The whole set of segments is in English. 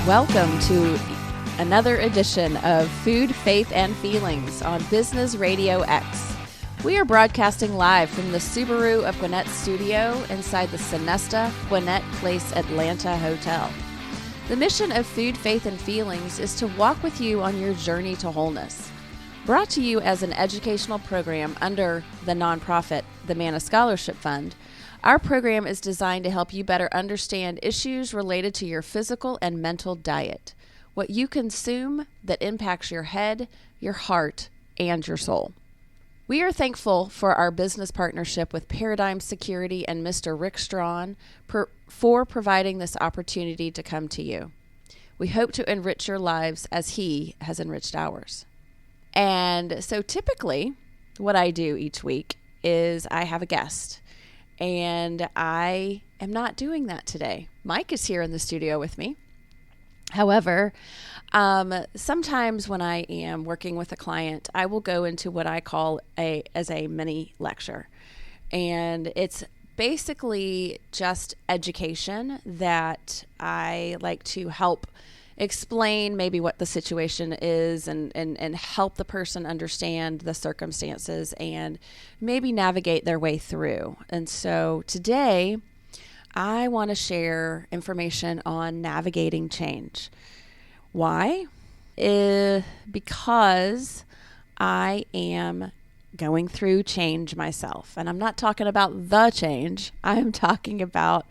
Welcome to another edition of Food, Faith, and Feelings on Business RadioX. We are broadcasting live from the Subaru of Gwinnett studio inside the Sonesta Gwinnett Place Atlanta Hotel. The mission of Food, Faith, and Feelings is to walk with you on your journey to wholeness. Brought to you as an educational program under the nonprofit, the Manna Fund, our program is designed to help you better understand issues related to your physical and mental diet, what you consume that impacts your head, your heart, and your soul. We are thankful for our business partnership with Paradigm Security and Mr. Rick Strawn for providing this opportunity to come to you. We hope to enrich your lives as he has enriched ours. And so typically what I do each week is I have a guest. And I am not doing that today. Mike is here in the studio with me. However, sometimes when I am working with a client, I will go into what I call as a mini lecture. And it's basically just education that I like to help explain maybe what the situation is and help the person understand the circumstances and maybe navigate their way through. And so today I want to share information on navigating change. Why? Because I am going through change myself. And I'm not talking about the change. I'm talking about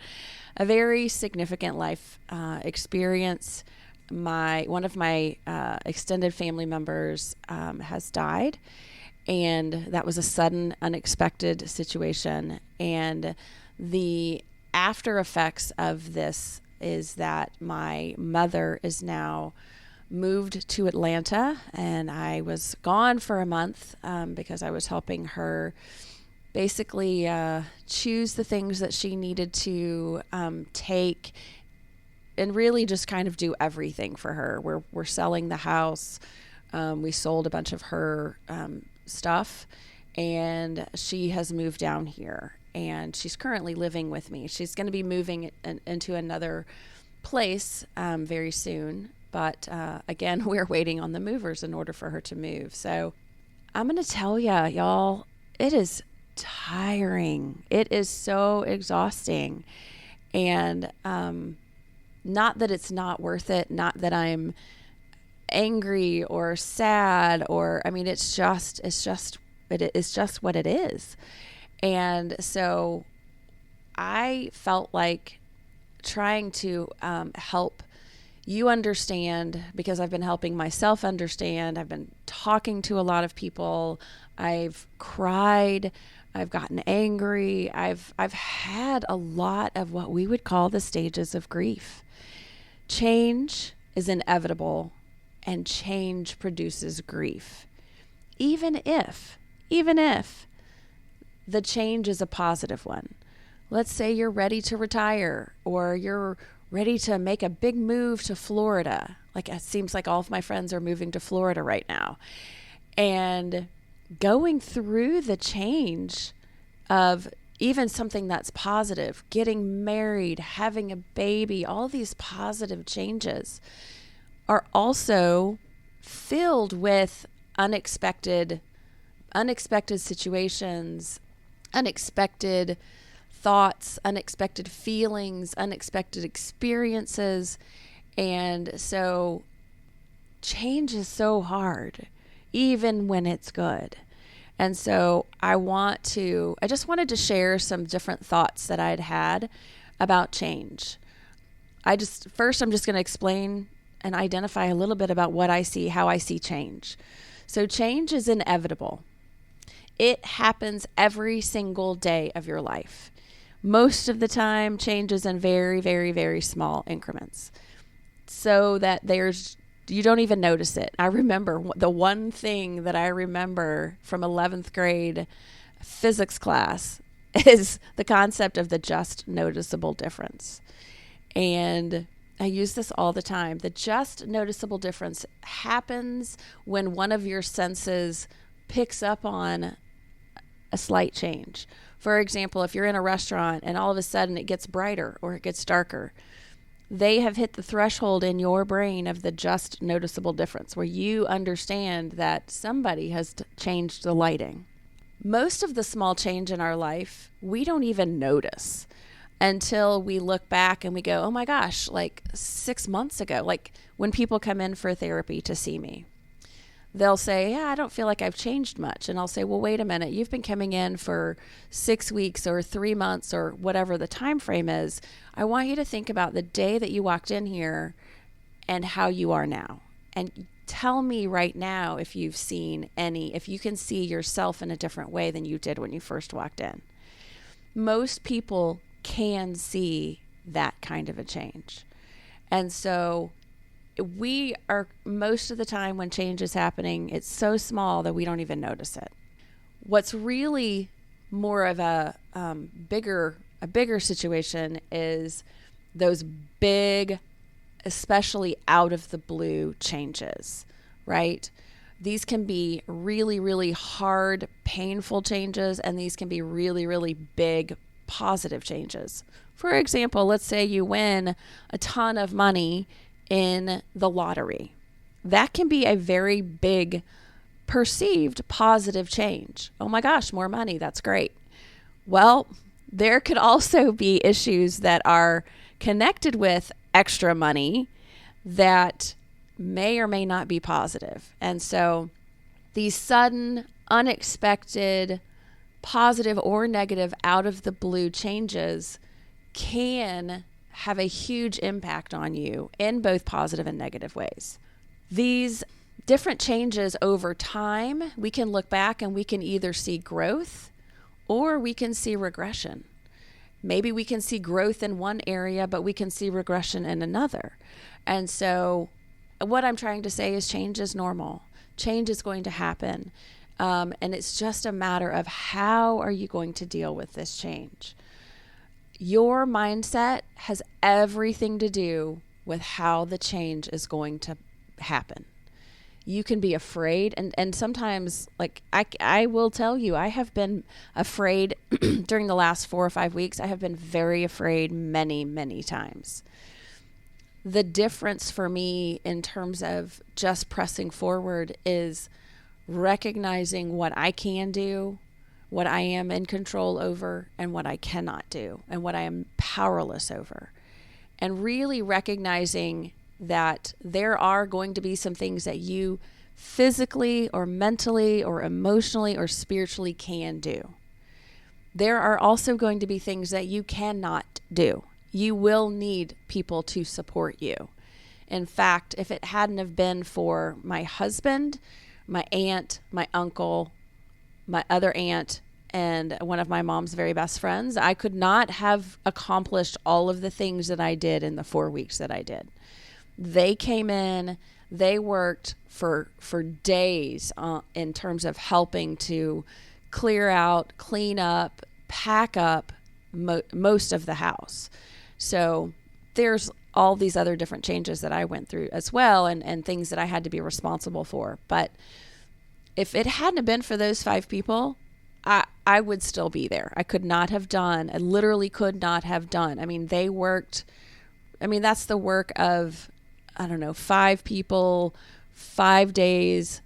a very significant life experience. One of my extended family members has died, and that was a sudden, unexpected situation. And the after effects of this is that my mother is now moved to Atlanta, and I was gone for a month because I was helping her basically choose the things that she needed to take and really just kind of do everything for her. We're selling the house. We sold a bunch of her stuff, and she has moved down here, and she's currently living with me. She's going to be moving into another place very soon, but again, we're waiting on the movers in order for her to move. So I'm going to tell y'all, it is tiring. It is so exhausting, and not that it's not worth it, not that I'm angry or sad it's just what it is. And so I felt like trying to help you understand, because I've been helping myself understand. I've been talking to a lot of people. I've cried. I've gotten angry. I've had a lot of what we would call the stages of grief. Change is inevitable, and change produces grief. Even if the change is a positive one. Let's say you're ready to retire, or you're ready to make a big move to Florida. Like, it seems like all of my friends are moving to Florida right now. And going through the change of even something that's positive, getting married, having a baby, all these positive changes are also filled with unexpected situations, unexpected thoughts, unexpected feelings, unexpected experiences. And so change is so hard, even when it's good. And so I just wanted to share some different thoughts that I'd had about change. I'm just going to explain and identify a little bit about what I see, how I see change. So change is inevitable. It happens every single day of your life. Most of the time, change is in very, very, very small increments, so that you don't even notice it. I remember the one thing that I remember from 11th grade physics class is the concept of the just noticeable difference. And I use this all the time. The just noticeable difference happens when one of your senses picks up on a slight change. For example, if you're in a restaurant and all of a sudden it gets brighter or it gets darker, they have hit the threshold in your brain of the just noticeable difference, where you understand that somebody has changed the lighting. Most of the small change in our life, we don't even notice until we look back and we go, oh my gosh, like 6 months ago, like when people come in for therapy to see me, they'll say, yeah, I don't feel like I've changed much. And I'll say, well, wait a minute, you've been coming in for 6 weeks or 3 months or whatever the time frame is. I want you to think about the day that you walked in here and how you are now. And tell me right now if you've seen if you can see yourself in a different way than you did when you first walked in. Most people can see that kind of a change. And so we are, most of the time when change is happening, it's so small that we don't even notice it. What's really more of a bigger situation is those big, especially out of the blue changes, right? These can be really, really hard, painful changes, and these can be really, really big, positive changes. For example, let's say you win a ton of money in the lottery. That can be a very big, perceived positive change. Oh my gosh, more money, that's great. Well, there could also be issues that are connected with extra money that may or may not be positive. And so these sudden, unexpected, positive or negative out of the blue changes can have a huge impact on you in both positive and negative ways. These different changes over time, we can look back and we can either see growth or we can see regression. Maybe we can see growth in one area, but we can see regression in another. And so what I'm trying to say is change is normal. Change is going to happen. And it's just a matter of how are you going to deal with this change. Your mindset has everything to do with how the change is going to happen. You can be afraid, and sometimes, like I will tell you, I have been afraid during the last 4 or 5 weeks. I have been very afraid many, many times. The difference for me in terms of just pressing forward is recognizing what I can do, what I am in control over, and what I cannot do, and what I am powerless over. And really recognizing that there are going to be some things that you physically or mentally or emotionally or spiritually can do. There are also going to be things that you cannot do. You will need people to support you. In fact, if it hadn't have been for my husband, my aunt, my uncle, my other aunt, and one of my mom's very best friends, I could not have accomplished all of the things that I did in the 4 weeks that I did. They came in, they worked for days in terms of helping to clear out, clean up, pack up most of the house. So there's all these other different changes that I went through as well, and things that I had to be responsible for. But if it hadn't been for those 5 people, I would still be there. I literally could not have done. I mean, they worked, that's the work of, 5 people, 5 days.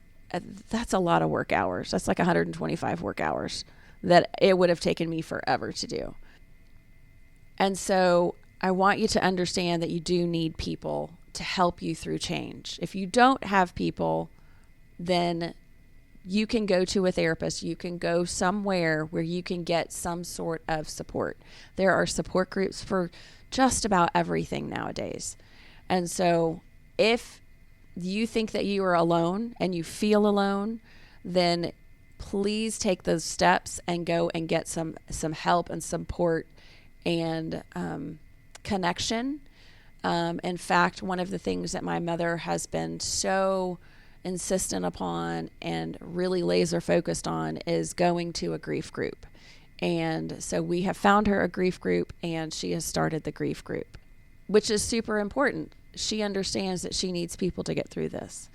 That's a lot of work hours. That's like 125 work hours that it would have taken me forever to do. And so I want you to understand that you do need people to help you through change. If you don't have people, then you can go to a therapist. You can go somewhere where you can get some sort of support. There are support groups for just about everything nowadays. And so if you think that you are alone and you feel alone, then please take those steps and go and get some help and support and connection. In fact, one of the things that my mother has been so insistent upon and really laser focused on is going to a grief group. And so we have found her a grief group, and she has started the grief group, which is super important. She understands that she needs people to get through this.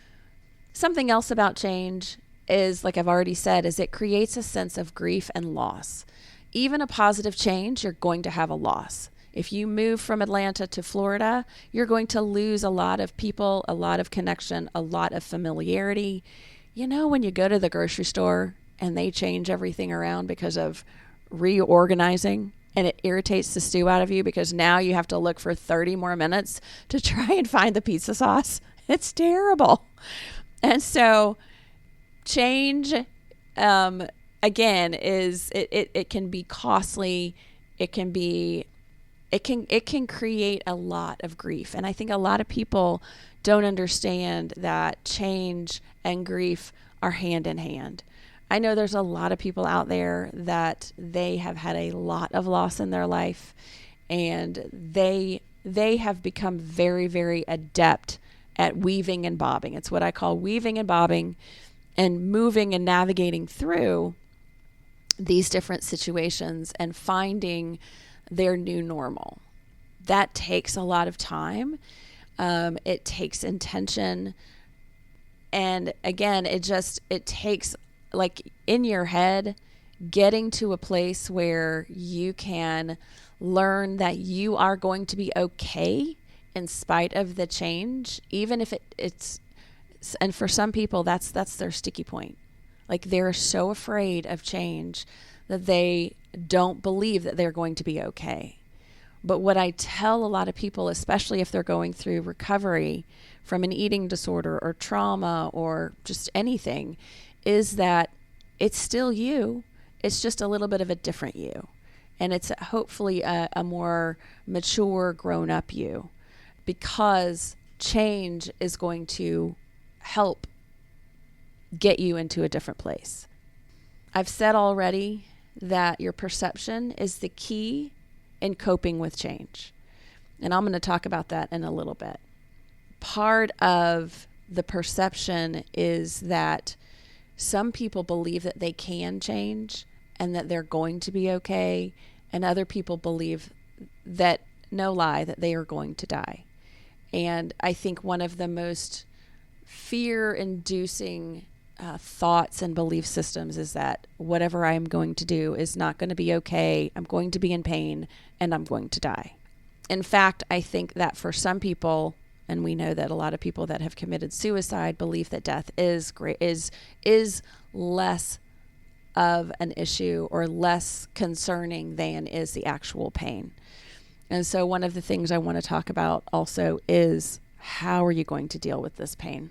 Something else about change is, like I've already said, is it creates a sense of grief and loss. Even a positive change, you're going to have a loss. If you move from Atlanta to Florida, you're going to lose a lot of people, a lot of connection, a lot of familiarity. You know, when you go to the grocery store and they change everything around because of reorganizing, and it irritates the stew out of you because now you have to look for 30 more minutes to try and find the pizza sauce. It's terrible. And so change, again, it can be costly. It can create a lot of grief. And I think a lot of people don't understand that change and grief are hand in hand. I know there's a lot of people out there that they have had a lot of loss in their life, and they have become very, very adept at weaving and bobbing. It's what I call weaving and bobbing and moving and navigating through these different situations and finding their new normal. That takes a lot of time. It takes intention. And again, it takes, like, in your head, getting to a place where you can learn that you are going to be okay in spite of the change, even if it's, and for some people, that's their sticky point. Like, they're so afraid of change that they don't believe that they're going to be okay. But what I tell a lot of people, especially if they're going through recovery from an eating disorder or trauma or just anything, is that it's still you. It's just a little bit of a different you. And it's hopefully a more mature, grown-up you, because change is going to help get you into a different place. I've said already that your perception is the key in coping with change. And I'm going to talk about that in a little bit. Part of the perception is that some people believe that they can change and that they're going to be okay, and other people believe that, no lie, that they are going to die. And I think one of the most fear-inducing thoughts and belief systems is that whatever I am going to do is not going to be okay. I'm going to be in pain and I'm going to die. In fact, I think that for some people, and we know that a lot of people that have committed suicide believe that death is less of an issue or less concerning than is the actual pain. And so one of the things I want to talk about also is, how are you going to deal with this pain?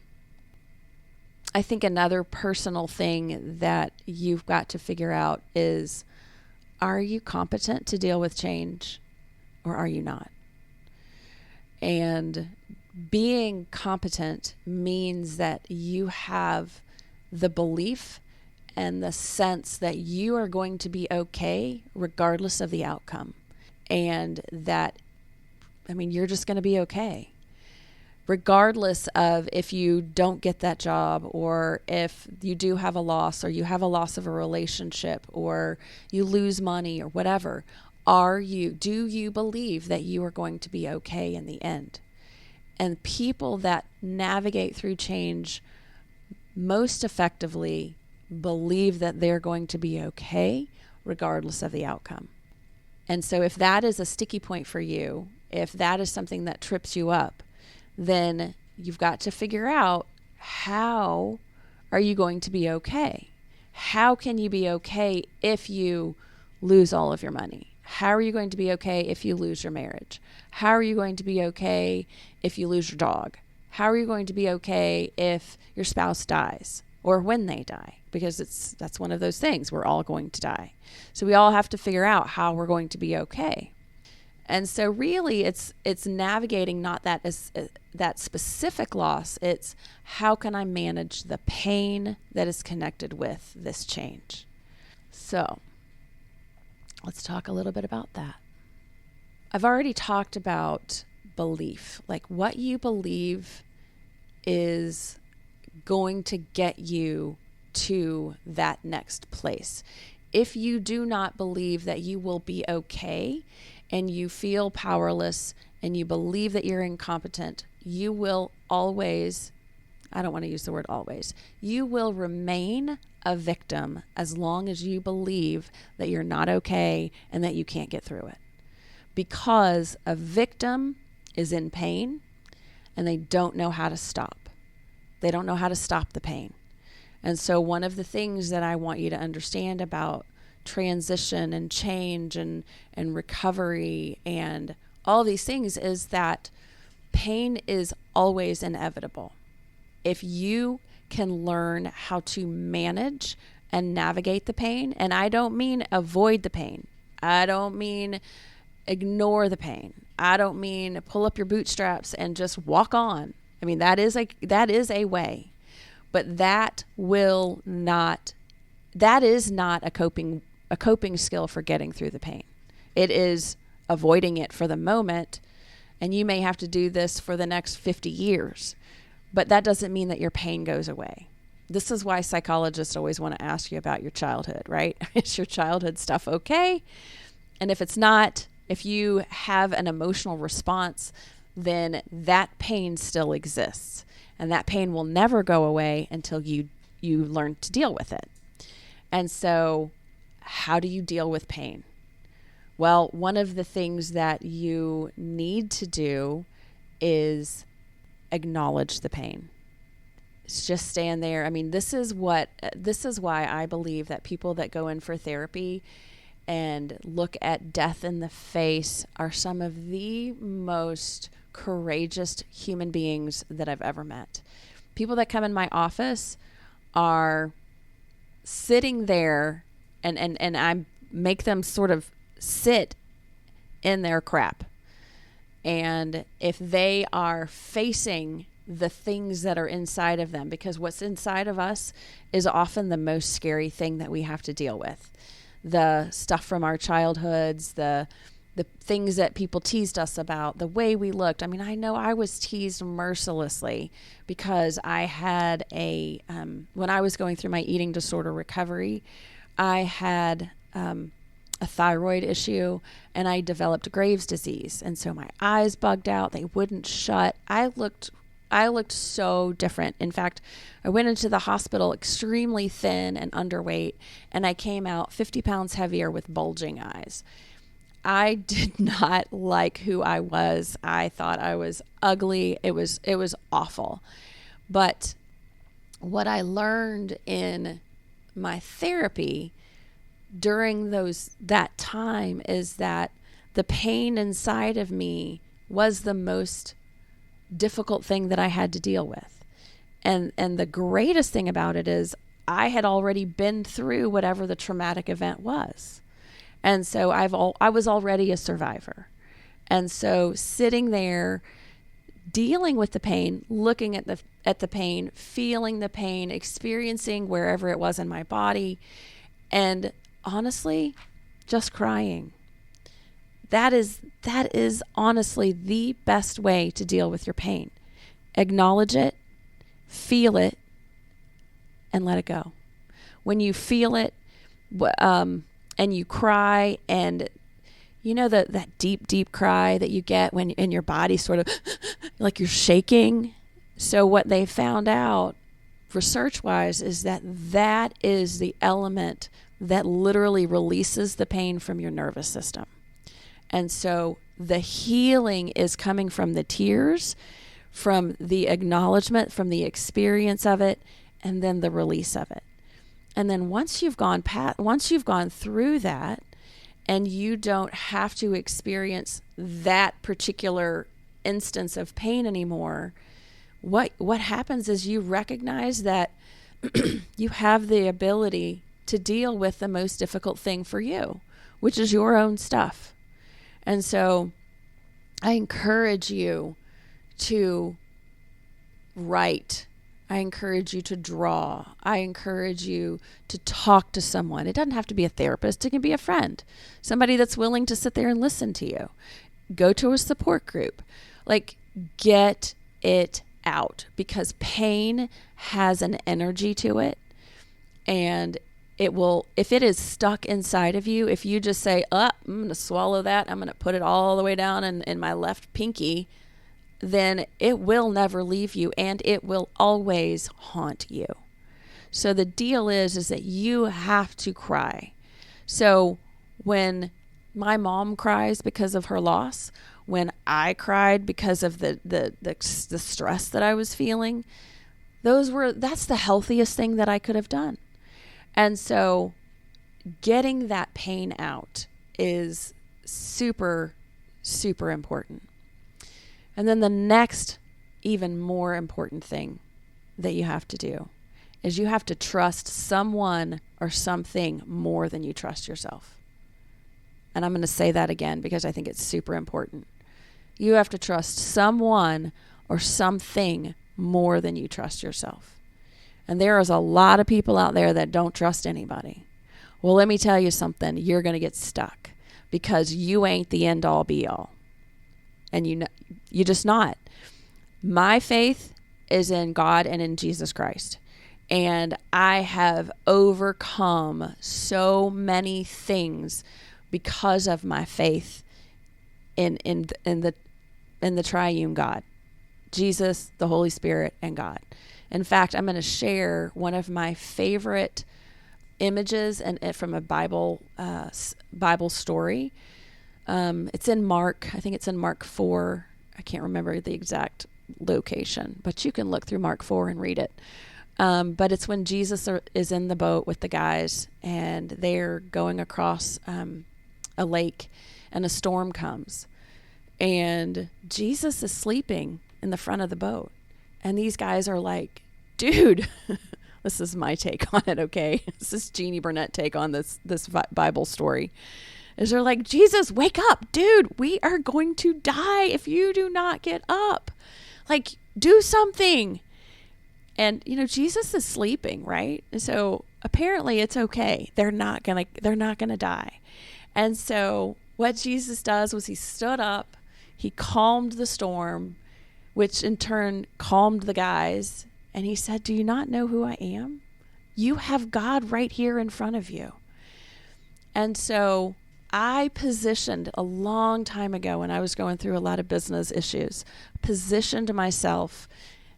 I think another personal thing that you've got to figure out is, are you competent to deal with change or are you not? And being competent means that you have the belief and the sense that you are going to be okay regardless of the outcome. And that, you're just going to be okay. Regardless of if you don't get that job, or if you do have a loss, or you have a loss of a relationship, or you lose money or whatever, do you believe that you are going to be okay in the end? And people that navigate through change most effectively believe that they're going to be okay regardless of the outcome. And so if that is a sticky point for you, if that is something that trips you up, then you've got to figure out, how are you going to be okay? How can you be okay if you lose all of your money? How are you going to be okay if you lose your marriage? How are you going to be okay if you lose your dog? How are you going to be okay if your spouse dies, or when they die? Because that's one of those things. We're all going to die. So we all have to figure out how we're going to be okay. And so really it's navigating not that specific loss. It's, how can I manage the pain that is connected with this change? So let's talk a little bit about that. I've already talked about belief, like what you believe is going to get you to that next place. If you do not believe that you will be okay, and you feel powerless, and you believe that you're incompetent, you will always, I don't want to use the word always, you will remain a victim as long as you believe that you're not okay and that you can't get through it. because a victim is in pain and they don't know how to stop. They don't know how to stop the pain. And so one of the things that I want you to understand about transition and change and recovery and all these things is that pain is always inevitable. If you can learn how to manage and navigate the pain, and I don't mean avoid the pain. I don't mean ignore the pain. I don't mean pull up your bootstraps and just walk on. I mean, that is a way. But that is not a coping skill for getting through the pain. It is avoiding it for the moment, and you may have to do this for the next 50 years, but that doesn't mean that your pain goes away. This is why psychologists always want to ask you about your childhood, right? Is your childhood stuff okay? And if it's not, if you have an emotional response, then that pain still exists. And that pain will never go away until you learn to deal with it. And so how do you deal with pain? Well, one of the things that you need to do is acknowledge the pain. It's just stand there. I mean, this is why I believe that people that go in for therapy and look at death in the face are some of the most courageous human beings that I've ever met. People that come in my office are sitting there and I make them sort of sit in their crap. And if they are facing the things that are inside of them, because what's inside of us is often the most scary thing that we have to deal with. The stuff from our childhoods, the things that people teased us about, the way we looked. I mean, I know I was teased mercilessly because I had when I was going through my eating disorder recovery, I had a thyroid issue and I developed Graves' disease. And so my eyes bugged out. They wouldn't shut. I looked so different. In fact, I went into the hospital extremely thin and underweight, and I came out 50 pounds heavier with bulging eyes. I did not like who I was. I thought I was ugly. It was awful. But what I learned in my therapy during that time is that the pain inside of me was the most difficult thing that I had to deal with. And the greatest thing about it is I had already been through whatever the traumatic event was. And so I was already a survivor. And so sitting there, dealing with the pain, looking at the pain, feeling the pain, experiencing wherever it was in my body, and honestly, just crying. That is honestly the best way to deal with your pain. Acknowledge it, feel it, and let it go. When you feel it, and you cry, and you know that deep cry that you get when in your body sort of like you're shaking. So what they found out research-wise is that is the element that literally releases the pain from your nervous system. And so the healing is coming from the tears, from the acknowledgement, from the experience of it, and then the release of it. And then once you've gone through that, and you don't have to experience that particular instance of pain anymore, what happens is you recognize that you have the ability to deal with the most difficult thing for you, which is your own stuff. And so I encourage you to write. I encourage you to draw. I encourage you to talk to someone. It doesn't have to be a therapist. It can be a friend, somebody that's willing to sit there and listen to you. Go to a support group. Like, get it out, because pain has an energy to it, and it will, if it is stuck inside of you, if you just say, I'm going to swallow that, I'm going to put it all the way down in my left pinky, then it will never leave you, and it will always haunt you. So the deal is that you have to cry. So when my mom cries because of her loss, when I cried because of the stress that I was feeling, that's the healthiest thing that I could have done. And so getting that pain out is super, super important. And then the next, even more important thing that you have to do is you have to trust someone or something more than you trust yourself. And I'm going to say that again because I think it's super important. You have to trust someone or something more than you trust yourself. And there is a lot of people out there that don't trust anybody. Well, let me tell you something. You're going to get stuck because you ain't the end all be all. And you're just not. My faith is in God and in Jesus Christ. And I have overcome so many things because of my faith in the triune God, Jesus, the Holy Spirit, and God. In fact, I'm going to share one of my favorite images and from a Bible story. It's in Mark. I think it's in Mark 4. I can't remember the exact location, but you can look through Mark 4 and read it. But it's when Jesus is in the boat with the guys, and they're going across a lake, and a storm comes, and Jesus is sleeping in the front of the boat, and these guys are like, dude, this is my take on it, okay? This is Jeannie Burnett take on this Bible story. Is they're like, Jesus, wake up, dude, we are going to die if you do not get up. Like, do something. And, Jesus is sleeping, right? And so apparently it's okay. They're not going to die. And so what Jesus does was he stood up, he calmed the storm, which in turn calmed the guys. And he said, do you not know who I am? You have God right here in front of you. And so I positioned a long time ago when I was going through a lot of business issues, positioned myself.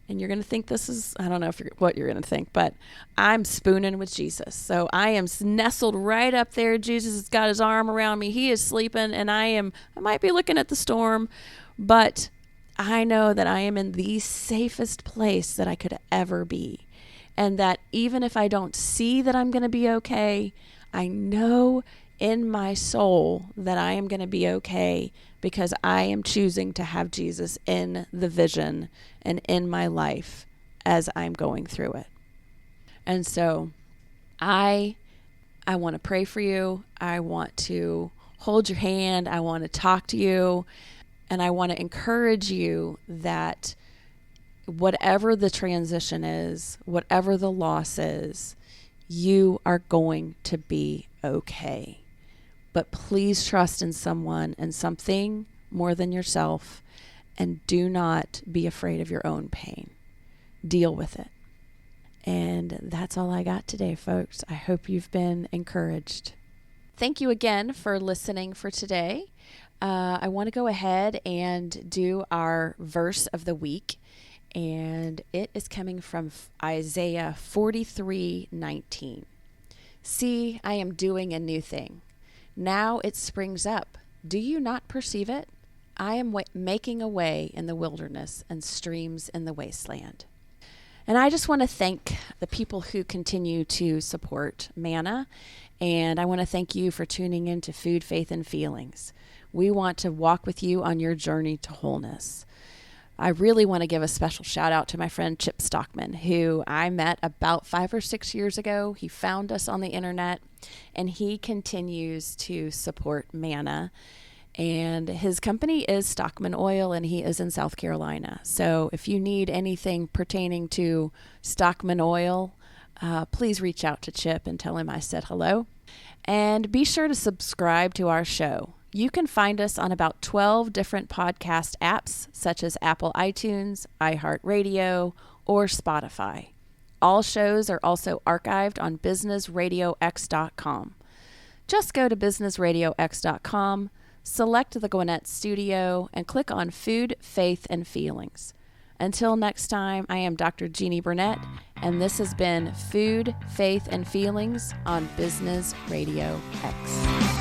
And you're going to think this is, I don't know what you're going to think, but I'm spooning with Jesus. So I am nestled right up there. Jesus has got his arm around me. He is sleeping, and I might be looking at the storm, but I know that I am in the safest place that I could ever be. And that even if I don't see that I'm going to be okay, I know in my soul that I am going to be okay because I am choosing to have Jesus in the vision and in my life as I'm going through it. And so I want to pray for you. I want to hold your hand. I want to talk to you. And I want to encourage you that whatever the transition is, whatever the loss is, you are going to be okay. But please trust in someone and something more than yourself, and do not be afraid of your own pain. Deal with it. And that's all I got today, folks. I hope you've been encouraged. Thank you again for listening for today. I want to go ahead and do our verse of the week, and it is coming from Isaiah 43:19. See, I am doing a new thing. Now it springs up. Do you not perceive it? I am making a way in the wilderness and streams in the wasteland. And I just want to thank the people who continue to support Manna, and I want to thank you for tuning in to Food, Faith, and Feelings. We want to walk with you on your journey to wholeness. I really want to give a special shout out to my friend Chip Stockman, who I met about 5 or 6 years ago. He found us on the internet, and he continues to support Manna. And his company is Stockman Oil, and he is in South Carolina. So if you need anything pertaining to Stockman Oil, please reach out to Chip and tell him I said hello. And be sure to subscribe to our show. You can find us on about 12 different podcast apps, such as Apple iTunes, iHeartRadio, or Spotify. All shows are also archived on businessradiox.com. Just go to businessradiox.com, select the Gwinnett Studio, and click on Food, Faith, and Feelings. Until next time, I am Dr. Jeannie Burnett, and this has been Food, Faith, and Feelings on Business Radio X.